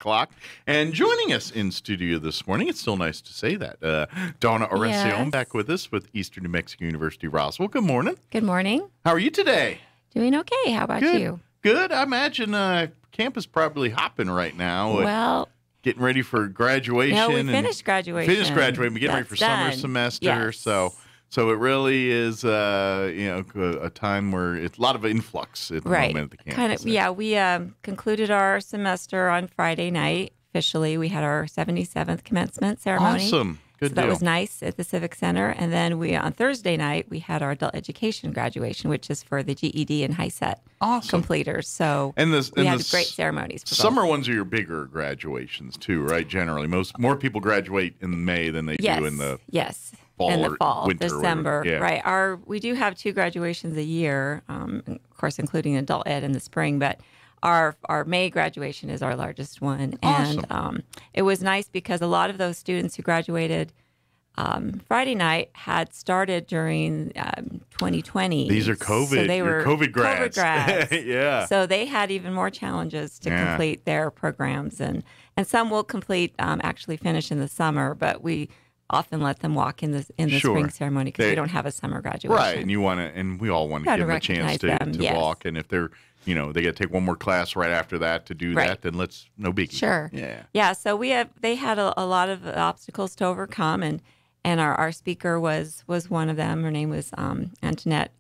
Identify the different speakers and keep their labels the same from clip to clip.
Speaker 1: o'clock. And joining us in studio this morning, it's still nice to say that, Donna Oracion back with us with Eastern New Mexico University, Roswell. Good morning.
Speaker 2: Good morning.
Speaker 1: How are you today?
Speaker 2: Doing okay. How about you?
Speaker 1: Good. I imagine campus probably hopping right now.
Speaker 2: Well,
Speaker 1: getting ready for graduation.
Speaker 2: No, we finished graduation.
Speaker 1: Finished graduating. We're getting ready for summer semester.
Speaker 2: Yes.
Speaker 1: So it really is, a time where it's a lot of influx at the moment at the campus.
Speaker 2: We concluded our semester on Friday night. Officially, we had our 77th commencement ceremony.
Speaker 1: Awesome. Good
Speaker 2: deal.
Speaker 1: That
Speaker 2: was nice at the Civic Center. And then on Thursday night, we had our adult education graduation, which is for the GED and HiSET completers. So we had great ceremonies. For
Speaker 1: summer
Speaker 2: both.
Speaker 1: ones are your bigger graduations too, right? Generally, more people graduate in May than they do in the fall, winter,
Speaker 2: December. Right. We do have 2 graduations a year, of course, including adult ed in the spring, but our May graduation is our largest one.
Speaker 1: Awesome.
Speaker 2: And it was nice because a lot of those students who graduated Friday night had started during 2020.
Speaker 1: These are COVID.
Speaker 2: So they were
Speaker 1: COVID grads.
Speaker 2: Yeah. So they had even more challenges to complete their programs, and some will complete actually finish in the summer, but we often let them walk in the spring ceremony because we don't have a summer graduation.
Speaker 1: Right, and we all want to give them a chance to walk, and if they're they got to take one more class right after that to do that, then no biggie.
Speaker 2: Sure. Yeah. So they had a lot of obstacles to overcome, and our speaker was one of them. Her name was Antoinette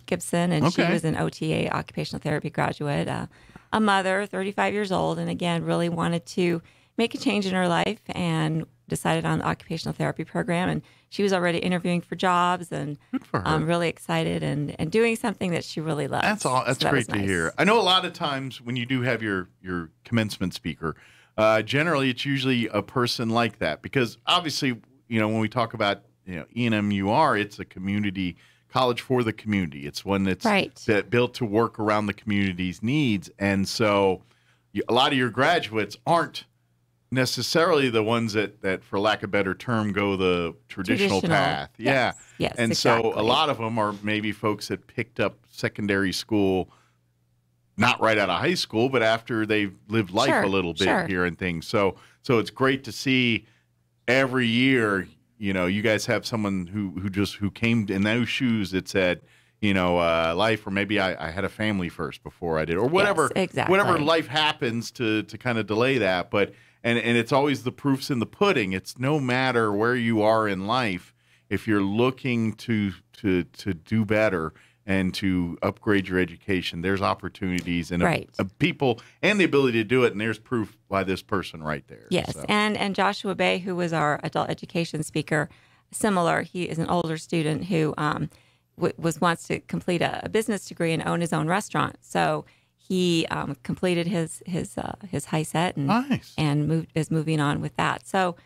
Speaker 2: Gibson, and she was an OTA, occupational therapy graduate, a mother, 35 years old, and again really wanted to make a change in her life and decided on the occupational therapy program. And she was already interviewing for jobs and really excited and doing something that she really loves.
Speaker 1: That's great to hear. I know a lot of times when you do have your commencement speaker, generally it's usually a person like that, because obviously, when we talk about ENMU-R, it's a community college for the community. It's one that's built to work around the community's needs. And so a lot of your graduates aren't necessarily the ones that for lack of a better term, go the traditional path.
Speaker 2: Yes,
Speaker 1: and
Speaker 2: exactly.
Speaker 1: So a lot of them are maybe folks that picked up secondary school, not right out of high school, but after they've lived life a little bit here and things. So it's great to see every year, you guys have someone who came in those shoes that said, life, or maybe I had a family first before I did, or whatever, whatever life happens to kind of delay that. But and it's always the proof's in the pudding. It's no matter where you are in life, if you're looking to do better and to upgrade your education, there's opportunities and people and the ability to do it. And there's proof by this person right there.
Speaker 2: Yes, so. And Joshua Bay, who was our adult education speaker, similar. He is an older student who wants to complete a business degree and own his own restaurant. So he completed his HiSET and is moving on with that. So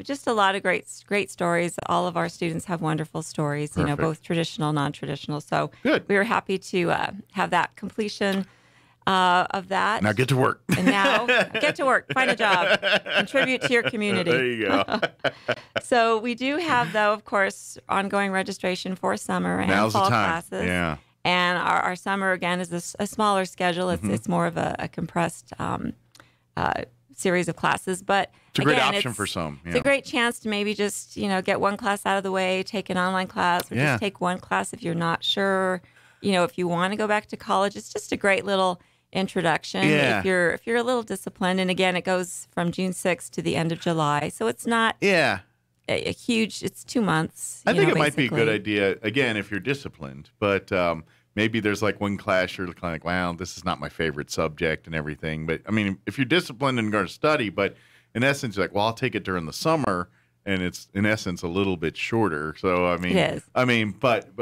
Speaker 2: just a lot of great stories. All of our students have wonderful stories, both traditional, non-traditional. So we were happy to have that completion of that.
Speaker 1: Now get to work.
Speaker 2: And now get to work, find a job, contribute to your community.
Speaker 1: There you go.
Speaker 2: So we do have, though, of course, ongoing registration for summer and fall classes.
Speaker 1: Yeah.
Speaker 2: And our summer, again, is a smaller schedule. It's more of a compressed series of classes. But
Speaker 1: it's a great option for some.
Speaker 2: It's a great chance to maybe just, get one class out of the way, take an online class, or just take one class if you're not sure. If you want to go back to college, it's just a great little introduction. If you're a little disciplined. And again, it goes from June 6th to the end of July. So it's not a huge, it's 2 months.
Speaker 1: I think it might be a good idea, again, if you're disciplined, but maybe there's like one class you're kind of like, wow, this is not my favorite subject and everything. But I mean, if you're disciplined and going to study, but in essence, you're like, well, I'll take it during the summer, and it's in essence a little bit shorter. So I mean,
Speaker 2: it is.
Speaker 1: I mean, but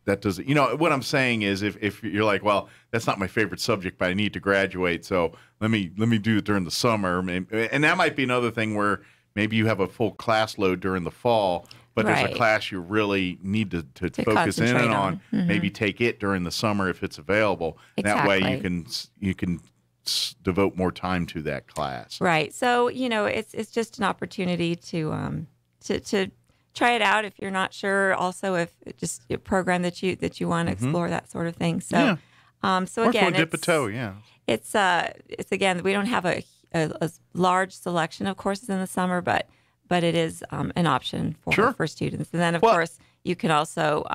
Speaker 1: that doesn't, what I'm saying is if you're like, well, that's not my favorite subject, but I need to graduate, so let me do it during the summer. And that might be another thing where maybe you have a full class load during the fall, but there's a class you really need to focus in on. Maybe take it during the summer if it's available.
Speaker 2: Exactly.
Speaker 1: That way you can devote more time to that class.
Speaker 2: Right. So, it's just an opportunity to try it out if you're not sure. Also, if just a program that you want to explore, that sort of thing. So, so
Speaker 1: or
Speaker 2: again,
Speaker 1: dip a toe,
Speaker 2: It's again, we don't have a large selection of courses in the summer, but it is an option for students. And then, of course, you can also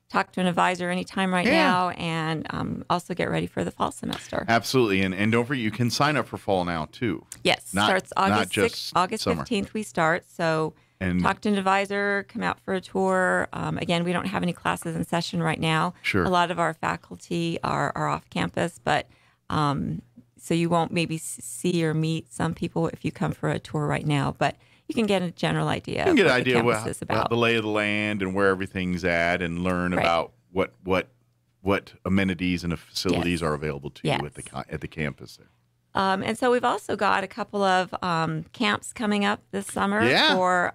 Speaker 2: talk to an advisor anytime now, and also get ready for the fall semester.
Speaker 1: Absolutely. And don't forget, you can sign up for fall now, too.
Speaker 2: Yes. Starts August 6th, August 15th we start. So talk to an advisor, come out for a tour. Again, we don't have any classes in session right now.
Speaker 1: Sure.
Speaker 2: A lot of our faculty are off campus, but so you won't maybe see or meet some people if you come for a tour right now. But you can get a general idea. You can get an idea
Speaker 1: about the lay of the land and where everything's at, and learn about what amenities and facilities are available to you at the campus there.
Speaker 2: And so we've also got a couple of camps coming up this summer for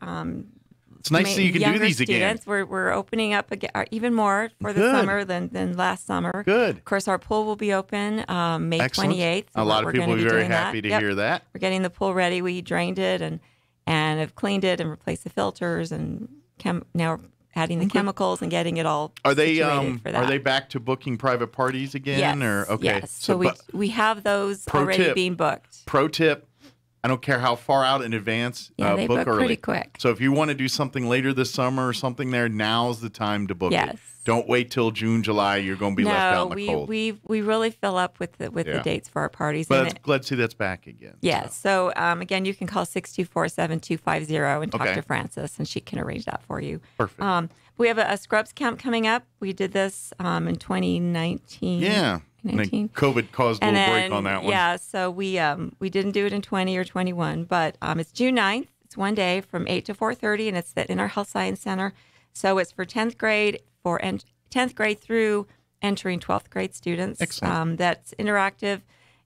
Speaker 1: it's nice to see you can do these
Speaker 2: students.
Speaker 1: again.
Speaker 2: We're opening up even more for the summer than last summer.
Speaker 1: Good.
Speaker 2: Of course, our pool will be open May 28th.
Speaker 1: So a lot of people will be very happy to hear that.
Speaker 2: We're getting the pool ready. We drained it and have cleaned it and replaced the filters, and now adding the chemicals and getting it all situated for that.
Speaker 1: Are they back to booking private parties again?
Speaker 2: Yes. Yes. So we have those already being booked.
Speaker 1: Pro tip: I don't care how far out in advance.
Speaker 2: They book
Speaker 1: early.
Speaker 2: Pretty quick.
Speaker 1: So if you want to do something later this summer or something there, now's the time to book it. Don't wait till June, July. You're going to be left out in the cold.
Speaker 2: We really fill up with the dates for our parties.
Speaker 1: But glad to see that's back again.
Speaker 2: Yes. So again, you can call 624-7250 and talk to Frances, and she can arrange that for you.
Speaker 1: Perfect.
Speaker 2: We have a Scrubs camp coming up. We did this in 2019.
Speaker 1: Yeah. And then COVID caused a little break on that one.
Speaker 2: Yeah. So we didn't do it in 20 or 21, but it's June 9th. It's one day from 8 to 4:30, and it's in our Health Science Center. So it's for 10th grade. For 10th grade through entering 12th grade students.
Speaker 1: Excellent.
Speaker 2: That's interactive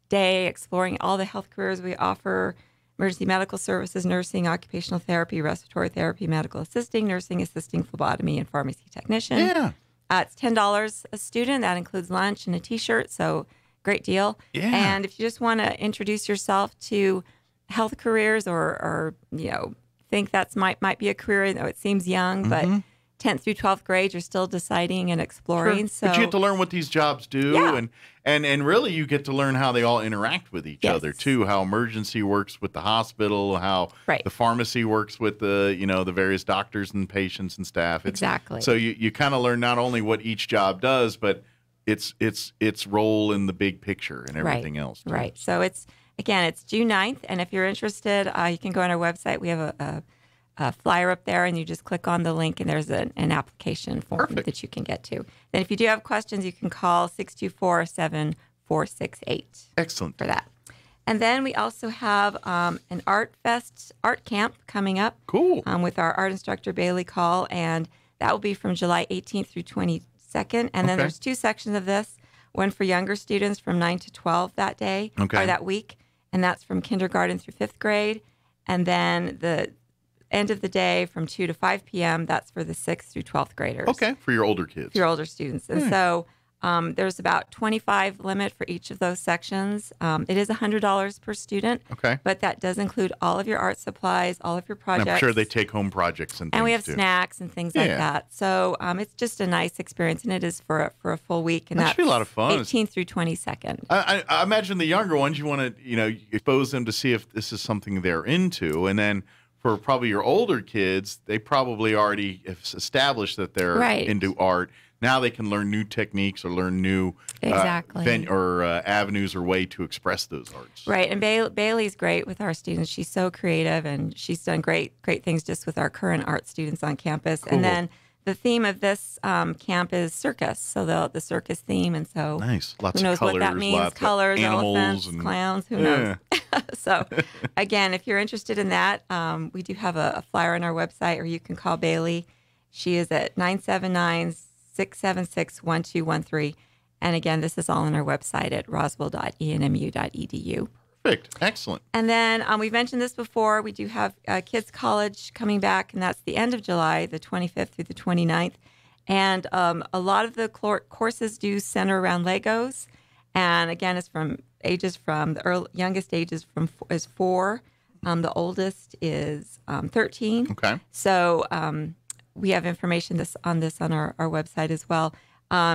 Speaker 2: day exploring all the health careers we offer: emergency medical services, nursing, occupational therapy, respiratory therapy, medical assisting, nursing assisting, phlebotomy, and pharmacy technician.
Speaker 1: Yeah.
Speaker 2: It's $10 a student. That includes lunch and a T-shirt. So great deal.
Speaker 1: Yeah.
Speaker 2: And if you just want to introduce yourself to health careers, or think that's might be a career, though it seems young, but 10th through 12th grade, you're still deciding and exploring.
Speaker 1: So, but you get to learn what these jobs do, and really you get to learn how they all interact with each other too. How emergency works with the hospital, how the pharmacy works with the various doctors and patients and staff.
Speaker 2: Exactly.
Speaker 1: So you kind of learn not only what each job does, but its role in the big picture and everything else too.
Speaker 2: Right. So it's June 9th, and if you're interested, you can go on our website. We have a flyer up there, and you just click on the link, and there's an application form that you can get to. Then if you do have questions, you can call 624-7468.
Speaker 1: Excellent.
Speaker 2: For that. And then we also have an Art camp coming up.
Speaker 1: Cool.
Speaker 2: With our art instructor, Bailey Call, and that will be from July 18th through 22nd. And then there's two sections of this, one for younger students from 9 to 12 that day, or that week, and that's from kindergarten through 5th grade. And then the end of the day from 2 to 5 p.m., that's for the 6th through 12th graders.
Speaker 1: Okay, for your older kids.
Speaker 2: For your older students. And so there's about 25 limit for each of those sections. It is $100 per student.
Speaker 1: Okay.
Speaker 2: But that does include all of your art supplies, all of your projects.
Speaker 1: And I'm sure they take home projects and things,
Speaker 2: and we have
Speaker 1: too.
Speaker 2: snacks and things like that. So it's just a nice experience, and it is for a full week. And
Speaker 1: that should be a lot of fun.
Speaker 2: 18th through 22nd.
Speaker 1: I imagine the younger ones, you want to expose them to see if this is something they're into, and then for probably your older kids, they probably already have established that they're into art. Now they can learn new techniques or learn new avenues or way to express those arts.
Speaker 2: Right, and Bailey's great with our students. She's so creative, and she's done great things just with our current art students on campus. Cool. And then the theme of this camp is circus, so the circus theme, and so
Speaker 1: nice. Lots
Speaker 2: who knows
Speaker 1: of colors,
Speaker 2: what that means? Colors,
Speaker 1: animals,
Speaker 2: elephants, and clowns. Who knows? So, again, if you're interested in that, we do have a flyer on our website, or you can call Bailey. She is at 979-676-1213. And again, this is all on our website at roswell.enmu.edu.
Speaker 1: Perfect. Excellent.
Speaker 2: And then we've mentioned this before. We do have Kids College coming back, and that's the end of July, the 25th through the 29th. And a lot of the courses do center around Legos. And again, it's from the youngest age is 4. The oldest is 13.
Speaker 1: Okay.
Speaker 2: So we have information on our website as well.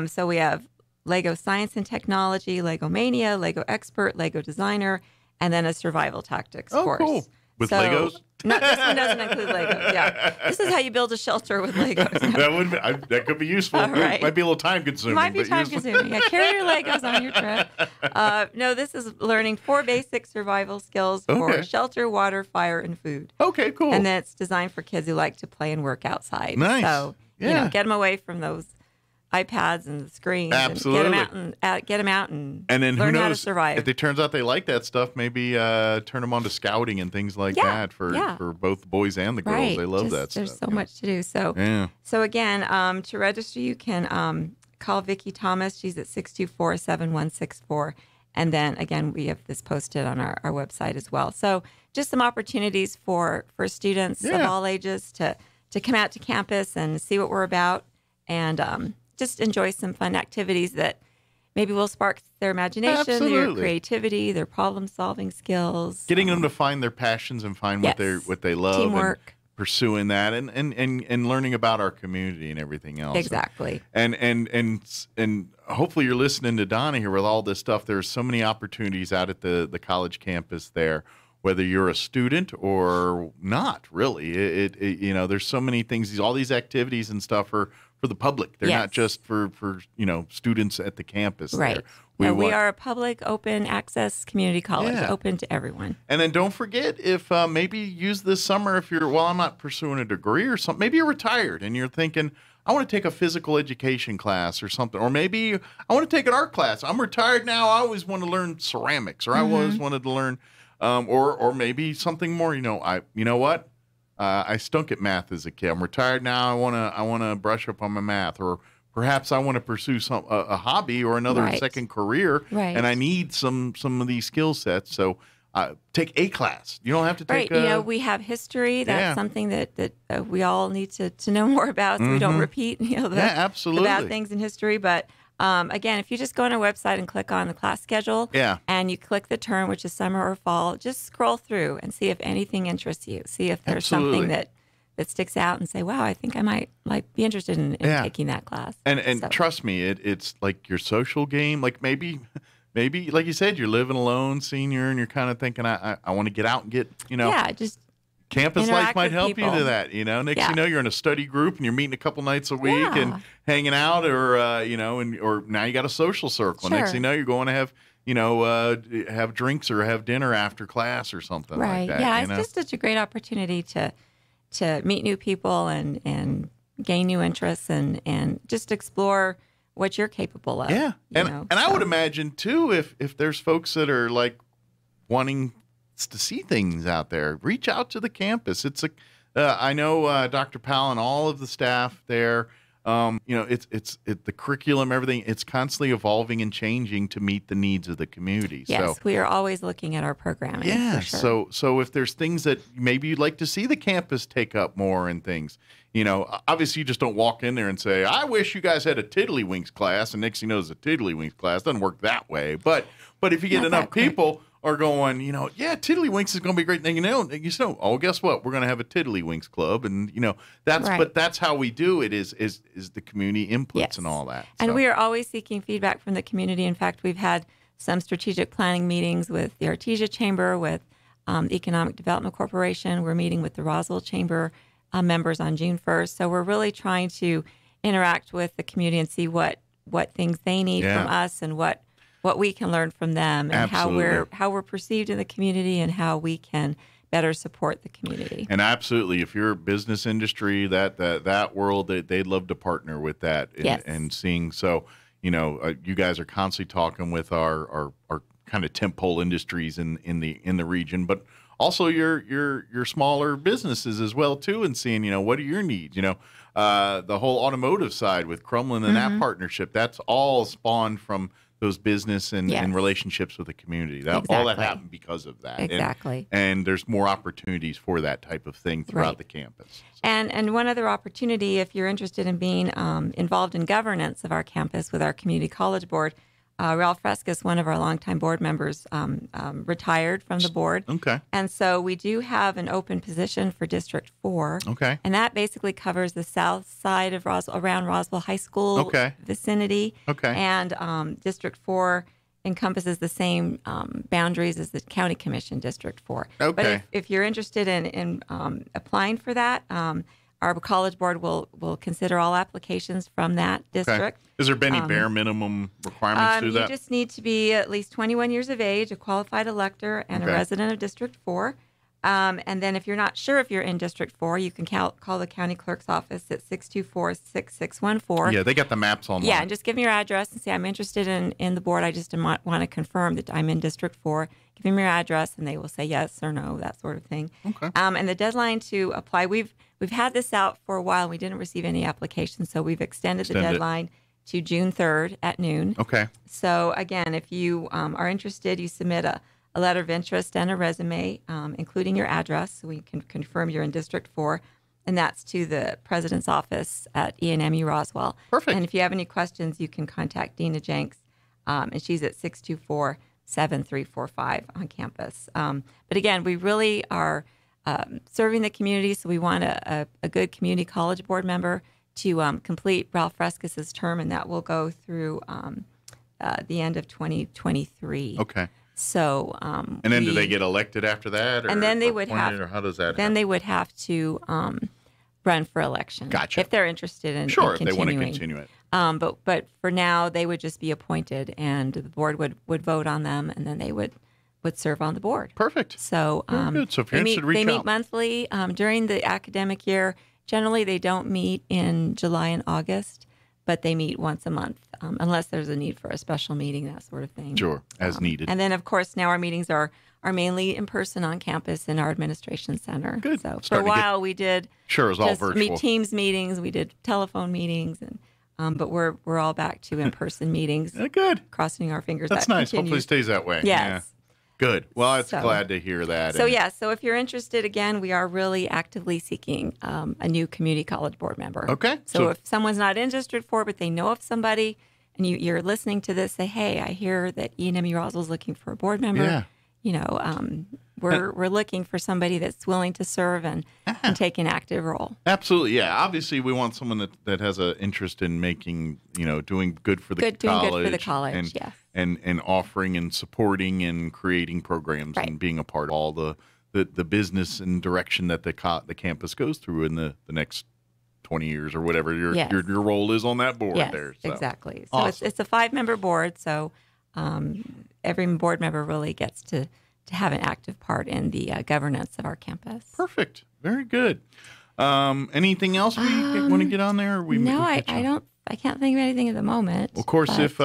Speaker 2: So we have Lego Science and Technology, Lego Mania, Lego Expert, Lego Designer, and then a survival tactics course.
Speaker 1: Cool. With Legos?
Speaker 2: No, this one doesn't include Legos. Yeah, this is how you build a shelter with Legos.
Speaker 1: That could be useful.
Speaker 2: Right.
Speaker 1: It might be a little time consuming.
Speaker 2: Might be time consuming. Yeah, carry your Legos on your trip. No, this is learning 4 basic survival skills for shelter, water, fire, and food.
Speaker 1: Okay, cool.
Speaker 2: And then it's designed for kids who like to play and work outside.
Speaker 1: Nice.
Speaker 2: So get them away from those iPads and the screens.
Speaker 1: Absolutely.
Speaker 2: And get them out and
Speaker 1: then
Speaker 2: learn
Speaker 1: who knows,
Speaker 2: how to survive.
Speaker 1: if it turns out they like that stuff, maybe turn them on to scouting and things like that for both the boys and the girls.
Speaker 2: Right.
Speaker 1: They love that
Speaker 2: There's
Speaker 1: stuff.
Speaker 2: so much to do. So again, to register, you can call Vicki Thomas. She's at 624-7164. And then again, we have this posted on our website as well. So just some opportunities for students of all ages to come out to campus and see what we're about, and just enjoy some fun activities that maybe will spark their imagination, their creativity, their problem-solving skills.
Speaker 1: Getting them to find their passions and find what they love.
Speaker 2: Teamwork.
Speaker 1: And pursuing that and learning about our community and everything else.
Speaker 2: Exactly.
Speaker 1: And hopefully you're listening to Donna here with all this stuff. There's so many opportunities out at the college campus there, whether you're a student or not, really. There's so many things, all these activities and stuff are for the public. They're not just for students at the campus.
Speaker 2: Right.
Speaker 1: There.
Speaker 2: We are a public, open access community college, open to everyone.
Speaker 1: And then don't forget, if maybe use this summer, if you're, I'm not pursuing a degree or something, maybe you're retired and you're thinking, I want to take a physical education class or something. Or maybe I want to take an art class. I'm retired now. I always want to learn ceramics, or I always wanted to learn, or maybe something more, I stunk at math as a kid. I'm retired now. I want to brush up on my math, or perhaps I want to pursue a hobby or another second career, and I need some of these skill sets. So take a class. You don't have to take.
Speaker 2: We have history. That's something that we all need to know more about, so we don't repeat the bad things in history. But again, if you just go on our website and click on the class schedule, and you click the term, which is summer or fall, just scroll through and see if anything interests you. See if there's something that sticks out, and say, wow, I think I might be interested in taking that class.
Speaker 1: And trust me, it's like your social game. Like maybe like you said, you're living alone, senior, and you're kind of thinking, I want to get out and get,
Speaker 2: just
Speaker 1: campus life might help you to that, Next you know, you're in a study group and you're meeting a couple nights a week and hanging out, or or now you got a social circle.
Speaker 2: Sure.
Speaker 1: Next you know, you're going to have have drinks or have dinner after class or something like that.
Speaker 2: Yeah, it's just such a great opportunity to meet new people and gain new interests and just explore what you're capable of.
Speaker 1: Yeah, and I would imagine too, if there's folks that are like wanting to see things out there, reach out to the campus. It's I know Dr. Powell and all of the staff there. It's the curriculum, everything. It's constantly evolving and changing to meet the needs of the community.
Speaker 2: Yes, we are always looking at our programming.
Speaker 1: Yeah.
Speaker 2: For sure.
Speaker 1: So if there's things that maybe you'd like to see the campus take up more and things, obviously you just don't walk in there and say, I wish you guys had a Tiddlywinks class, and next thing you know, it's a Tiddlywinks class. It doesn't work that way. But if you get enough people are going, Tiddlywinks is going to be a great thing. Guess what? We're going to have a Tiddlywinks club, and but that's how we do it. Is the community inputs and all that.
Speaker 2: And we are always seeking feedback from the community. In fact, we've had some strategic planning meetings with the Artesia Chamber, with the Economic Development Corporation. We're meeting with the Roswell Chamber members on June 1st. So we're really trying to interact with the community and see what things they need from us, and what we can learn from them, and how we're perceived in the community, and how we can better support the community.
Speaker 1: And absolutely, if you're a business industry, that world, they'd love to partner with that and seeing. So, you guys are constantly talking with our kind of tentpole industries in the region, but also your smaller businesses as well too, and seeing what are your needs. The whole automotive side with Crumlin and that partnership, that's all spawned from those business and relationships with the community. All that happened because of that.
Speaker 2: Exactly.
Speaker 1: And there's more opportunities for that type of thing throughout the campus. So.
Speaker 2: And one other opportunity, if you're interested in being involved in governance of our campus with our community college board, Ralph Frescus, one of our longtime board members, retired from the board.
Speaker 1: Okay.
Speaker 2: And so we do have an open position for District 4.
Speaker 1: Okay.
Speaker 2: And that basically covers the south side of Roswell, around Roswell High School vicinity.
Speaker 1: Okay.
Speaker 2: And District 4 encompasses the same boundaries as the County Commission District 4.
Speaker 1: Okay.
Speaker 2: But if you're interested in applying for that, our college board will consider all applications from that district.
Speaker 1: Okay. Is there any bare minimum requirements to that?
Speaker 2: You just need to be at least 21 years of age, a qualified elector, and a resident of District 4. And then if you're not sure if you're in District 4, you can call the county clerk's office at 624-6614.
Speaker 1: Yeah, they got the maps online.
Speaker 2: Yeah, and just give them your address and say, I'm interested in the board. I just want to confirm that I'm in District 4. Give them your address, and they will say yes or no, that sort of thing.
Speaker 1: Okay.
Speaker 2: And the deadline to apply, we've had this out for a while. We didn't receive any applications, so we've extended the deadline to June 3rd at noon.
Speaker 1: Okay.
Speaker 2: So, again, if you are interested, you submit a letter of interest and a resume, including your address, so we can confirm you're in District 4, and that's to the president's office at ENMU-Roswell.
Speaker 1: Perfect.
Speaker 2: And if you have any questions, you can contact Dina Jenks, and she's at 624-7345 on campus. But, again, we really are serving the community, so we want a good community college board member to complete Ralph Frescus's term, and that will go through the end of 2023.
Speaker 1: Okay.
Speaker 2: So,
Speaker 1: and then do they get elected after that, or
Speaker 2: and then they would
Speaker 1: or how does that?
Speaker 2: Then they would have to run for election.
Speaker 1: Gotcha.
Speaker 2: If they're interested in
Speaker 1: if
Speaker 2: continuing.
Speaker 1: they want to continue it.
Speaker 2: But for now, they would just be appointed, and the board would vote on them, and then they would serve on the board.
Speaker 1: Perfect.
Speaker 2: So,
Speaker 1: very good. So if you're interested, reach
Speaker 2: they
Speaker 1: out.
Speaker 2: meet monthly during the academic year. Generally, they don't meet in July and August, but they meet once a month, unless there's a need for a special meeting, that sort of thing.
Speaker 1: Sure, as needed.
Speaker 2: And then, of course, now our meetings are mainly in person on campus in our administration center.
Speaker 1: Good.
Speaker 2: So for a while, we did
Speaker 1: it was all virtual.
Speaker 2: Teams meetings, we did telephone meetings, and but we're all back to in-person meetings.
Speaker 1: Good.
Speaker 2: Crossing our fingers.
Speaker 1: That's
Speaker 2: that
Speaker 1: nice.
Speaker 2: continues.
Speaker 1: Hopefully it stays that way.
Speaker 2: Yes.
Speaker 1: Yeah. Good. Well, it's glad to hear that.
Speaker 2: So, so if you're interested, again, we are really actively seeking a new community college board member.
Speaker 1: Okay.
Speaker 2: So if someone's not in District 4, but they know of somebody, and you're listening to this, say, hey, I hear that ENMU-Roswell is looking for a board member.
Speaker 1: Yeah.
Speaker 2: You know, we're looking for somebody that's willing to serve and take an active role.
Speaker 1: Absolutely, yeah. Obviously, we want someone that has an interest in making, doing good for the college.
Speaker 2: Doing good for the college, yes.
Speaker 1: And offering and supporting and creating programs and being a part of all the business and direction that the campus goes through in the next 20 years or whatever your role is on that board there. So.
Speaker 2: Exactly. So
Speaker 1: awesome.
Speaker 2: it's a 5-member board, so every board member really gets to have an active part in the governance of our campus.
Speaker 1: Perfect. Very good. Anything else we want to get on there?
Speaker 2: I can't think of anything at the moment.
Speaker 1: Of course, if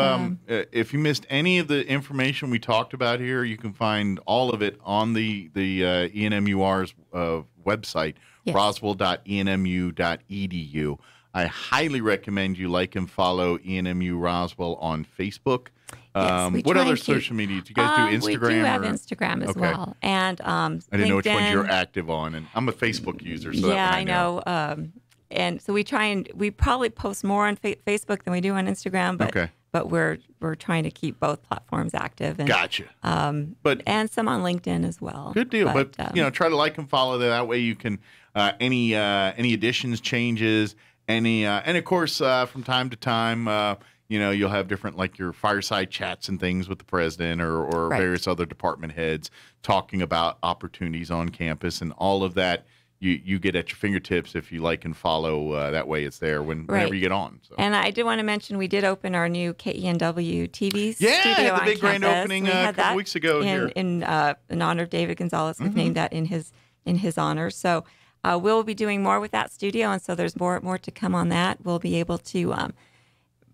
Speaker 1: you missed any of the information we talked about here, you can find all of it on the ENMUR's website, roswell.enmu.edu. I highly recommend you like and follow ENMU Roswell on Facebook.
Speaker 2: Yes,
Speaker 1: what other social media? Do you guys do Instagram?
Speaker 2: We do have Instagram as well. And
Speaker 1: I didn't know which ones you're active on. And I'm a Facebook user, so
Speaker 2: yeah,
Speaker 1: that
Speaker 2: I know. And so we probably post more on Facebook than we do on Instagram, but we're trying to keep both platforms active. And,
Speaker 1: gotcha. And
Speaker 2: some on LinkedIn as well.
Speaker 1: Good deal. But try to like and follow that way you can any additions, changes, and of course from time to time you'll have different, like your fireside chats and things with the president or various other department heads talking about opportunities on campus, and all of that you get at your fingertips if you like and follow. That way it's there whenever you get on. So.
Speaker 2: And I did want to mention we did open our new KENW TV studio
Speaker 1: the big
Speaker 2: on
Speaker 1: grand
Speaker 2: campus.
Speaker 1: opening a couple weeks ago here.
Speaker 2: In honor of David Gonzalez. We've named that in his honor. So we'll be doing more with that studio, and so there's more to come on that. We'll be able to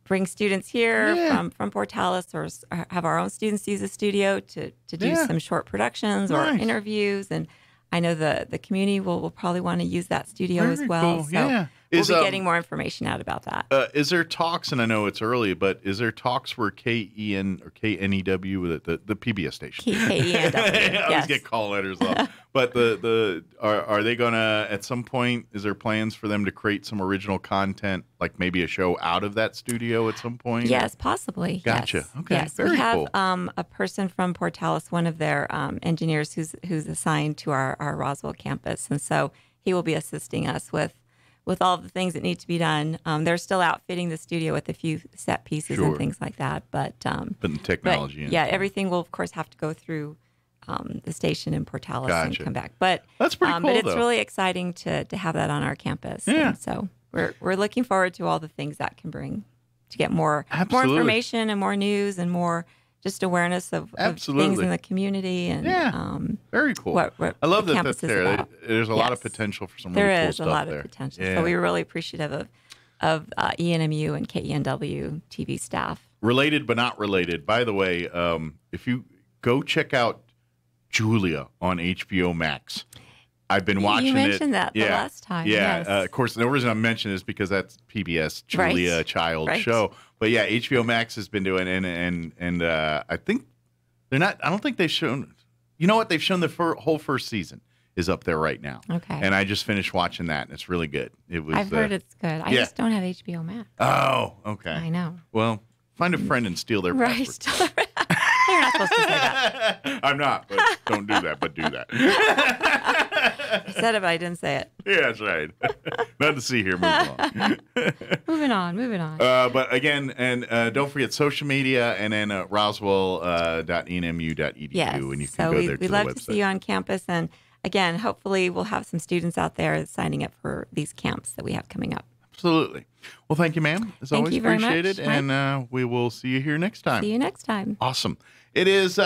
Speaker 2: bring students here from Portales, or have our own students use the studio to do some short productions or interviews. And I know the community will probably want to use that studio as well.
Speaker 1: Cool. So
Speaker 2: we'll be getting more information out about that.
Speaker 1: Is there talks, and I know it's early, but is there talks where KEN or KNEW, the PBS station?
Speaker 2: KENW.
Speaker 1: I always get call letters off. But are they going to, at some point, is there plans for them to create some original content, like maybe a show out of that studio at some point?
Speaker 2: Yes, possibly.
Speaker 1: Gotcha.
Speaker 2: Yes.
Speaker 1: Okay.
Speaker 2: Yes.
Speaker 1: Very
Speaker 2: we have
Speaker 1: cool.
Speaker 2: A person from Portales, one of their engineers who's assigned to our Roswell campus. And so he will be assisting us with all the things that need to be done. They're still outfitting the studio with a few set pieces and things like that. But
Speaker 1: putting technology in.
Speaker 2: Yeah, everything will, of course, have to go through the station in Portales and come back. But
Speaker 1: that's pretty cool,
Speaker 2: but it's
Speaker 1: though.
Speaker 2: really exciting to have that on our campus.
Speaker 1: Yeah.
Speaker 2: And so we're looking forward to all the things that can bring to get more information and more news and more just awareness of things in the community. And
Speaker 1: very cool.
Speaker 2: What
Speaker 1: I love
Speaker 2: the
Speaker 1: that that's there.
Speaker 2: about.
Speaker 1: There's a lot of potential for some really cool stuff there.
Speaker 2: There is a lot of potential. So we were really appreciative of ENMU and KENW TV staff.
Speaker 1: Related but not related. By the way, if you go check out Julia on HBO Max. I've been watching it.
Speaker 2: You mentioned that the last time.
Speaker 1: Yeah,
Speaker 2: yes.
Speaker 1: Of course, the reason I mentioned it is because that's PBS Julia Child show. But yeah, HBO Max has been doing it, and I think they're not. I don't think they've shown. You know what? They've shown the whole first season is up there right now.
Speaker 2: Okay.
Speaker 1: And I just finished watching that, and it's really good. It was.
Speaker 2: I've heard it's good. I just don't have HBO Max.
Speaker 1: Oh, okay.
Speaker 2: I know.
Speaker 1: Well, find a friend and steal their password.
Speaker 2: You're not supposed to say that.
Speaker 1: I'm not, but don't do that, but do that.
Speaker 2: I said it, but I didn't say it.
Speaker 1: Yeah, that's right. Nothing to see here. Moving on.
Speaker 2: Moving on.
Speaker 1: But again, and don't forget social media and then roswell.enmu.edu,
Speaker 2: yes.
Speaker 1: and you can go there to the website.
Speaker 2: We'd love to see you on campus. And again, hopefully we'll have some students out there signing up for these camps that we have coming up.
Speaker 1: Absolutely. Well, thank you, ma'am. As always,
Speaker 2: you very much,
Speaker 1: appreciated. And we will see you here next time.
Speaker 2: See you next time.
Speaker 1: Awesome. It is...